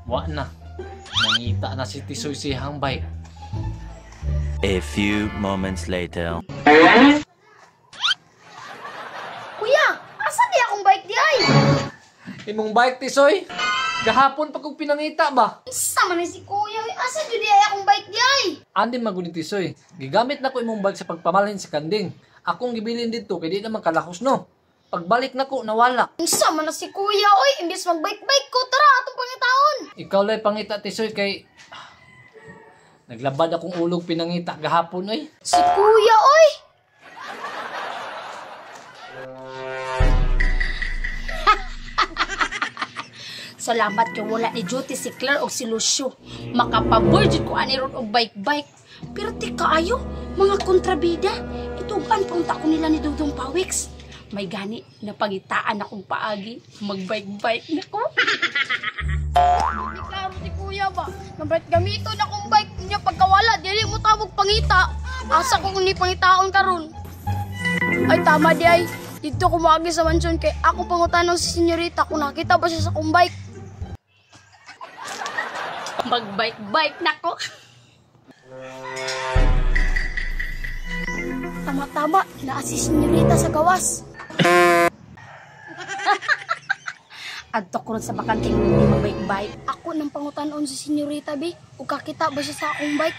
Wa na. Nangita na si Tisoy siyang bike. A few moments later. Kuya, asa di akong bike di ay? Imong bike, Tisoy? Gahapon pa kong pinangita ba? Sama na si kuya, asa di ay akong bike di ay? Andi magunit, Tisoy. Gigamit na ko imong bike sa pagpamalhin sa kanding. Akong gibilin dito, kaya di naman kalakos, no? Pagbalik na ko, nawala. Sama na si kuya, oy, imbis mag-bike-bike ko, tara, atong pangitaon. Ikaw lay pangita, Tisoy, kay... Naglabad akong ulog pinangita gahapon, oy. Si kuya, oy! Salamat kay wala ni Joti si Claire o si Lucio. Makapaboard ko ani ron og bike-bike. Pero ti kaayo, mga kontrabida. Itugan punta ko nila ni Dudong Pawix. May gani na pangitaan akong paagi. Mag-bike-bike na ko. Hindi klaro si kuya ba? Nabait gamito na akong bike niya pagkawala. Dili mo tawag pangita. Asa ko kung ni pangitaon karon. Ay tama di ay. Dito ko maagi sa mansyon kay ako pangutanong si senyorita kung nakita ba siya sa akong bike. Mag-bike-bike na ko. Tama-tama, naa si senyorita sa gawas. Adto ko rin sa bakanting hindi mag-bike-bike. Ako nang pangutanon si senyorita, be. O kakita ba siya sa akong bike?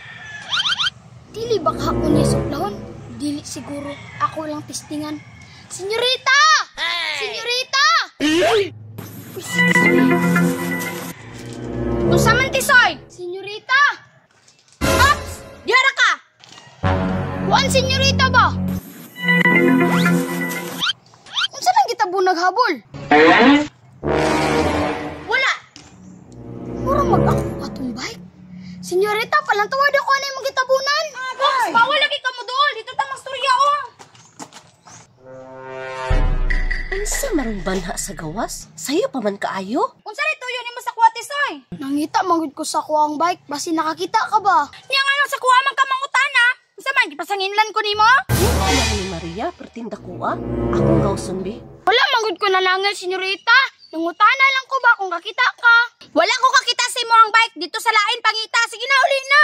Dili ba ka niya suplahon? Dili siguro. Ako lang testingan. Senyorita! Senyorita! Unsa man Tisoy? Senyorita! Ops! Diara ka! Kuan senyorita ba? Unsa lang kita bunag habol? Wala! Mura mag-ako atong bike? Senyorita, palang tuwad ako na yung magitabunan. Ops! Bawal lagi ka mo doon. Dito tamang storya o. Unsa marong banha sa gawas? Sayo pa man kaayo? Unsa rito yun mo sa kuha Tisoy? Nangita manggid ko sa kuha ang bike. Basi nakakita ka ba? Niya nga lang sa kuha man ka mangutana. Unsa man gipasanginlan ko nimo? Ano ni Maria, pertinda ko Akong gawson be. Wala manggid ko nanangil, senyorita. Nangutana lang ko ba kung kakita ka? Wala ko kakita sa imo ang bike dito sa lain pangita. Sige na, uli na.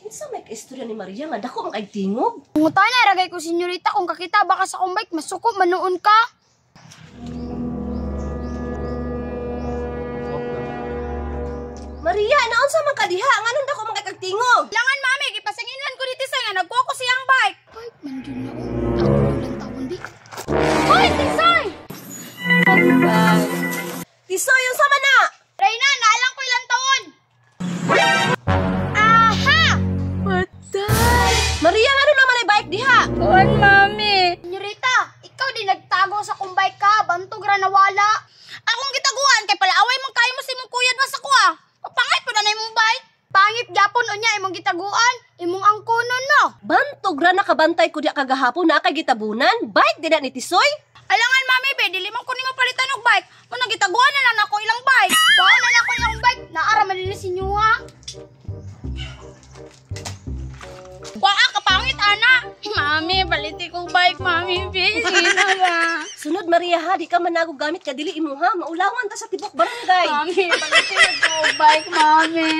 Kinsa may kaistorya ni Maria nga dako ang agtingog? Nangutana ragay ko, senyorita, kung kakita ba ka sa akong bike, masuko manoon ka. Maria, naunsa man ka diha? Nganong dako man kay kagtingog? Langan, mami, gipasanginlan ko dito sa nga nagkuha ko siyang bike. Bike man dun na ako lang tawon di. Hoy, Tisoy! Bye. Tisoy, unsa man na? Reyna, naalang ko ilang taon. Aha! Patay! Maria, nga naman ay bike diha? Kuan, mami. Senyorita, ikaw di nagtago sa akong bike ka. Bantog ra nawala. Akong gitaguan kay palaaway mong kayo mo si mong kuyad mas ako ah. Pangit po na na imong bike. Pangit gyapon unya imong gitaguan. Imong angkonon no. Bantog ra nakabantay ko diha kagahapon na kay gitabunan. Bike dina ni Tisoy? Alangan, mami, be, dili man ko nimo palitan og bike. Kung nagitaguan na lang ako ilang bike. Baon na lang ko ilang bike. Naara man din si Nyuha. Waa ka pangit ana. Mami, baliti kong bike, mami, be. Sige na ba? Sunod Maria ha, di ka manago gamit ka dili imuha. Maulawan ta sa tibok barangay. Mami, baliti ko bike, mami.